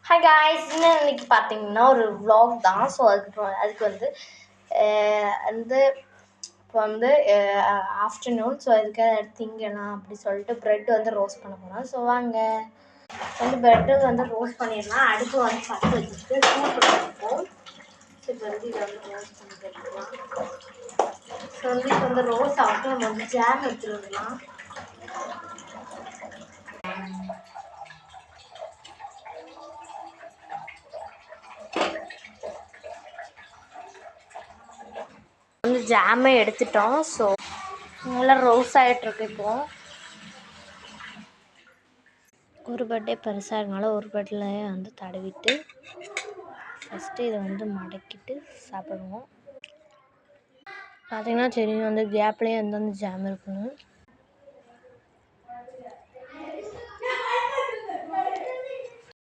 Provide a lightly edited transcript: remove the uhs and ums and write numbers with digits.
Hi guys, இன்னைக்கு பார்த்தீங்கன்னா ஒரு vlog தான். ஸோ அதுக்கு வந்து இப்போ வந்து ஆஃப்டர்நூன். ஸோ அதுக்கு திங்கலாம் அப்படி சொல்லிட்டு ப்ரெட் வந்து ரோஸ்ட் பண்ண போகிறோம். ஸோ வாங்க ப்ரெட்டு வந்து ரோஸ்ட் பண்ணிடலாம். அடுப்பு வந்து பற்ற வச்சுட்டு சூடு பண்ணிப்போம். ஸோ இப்போ வந்து இதை வந்து ரோஸ்ட் பண்ணி எடுத்துக்கலாம். ஸோ இப்போ வந்து ரோஸ்ட் ஆகிட்டு நம்ம வந்து ஜாம் எடுத்துகிட்டு வரலாம். வந்து ஜாமே எடுத்துட்டோம். ஸோ நல்லா ரோஸ் ஆகிட்டுருக்கு. இப்போது ஒரு பட்டே பெருசாக இருக்கனால ஒரு பட்டிலையே வந்து தடவிட்டு ஃபஸ்ட்டு இதை வந்து மடக்கிட்டு சாப்பிடுவோம். பார்த்திங்கன்னா தெரியும், அந்த கேப்லேயே வந்து அந்த ஜாம் இருக்கணும்.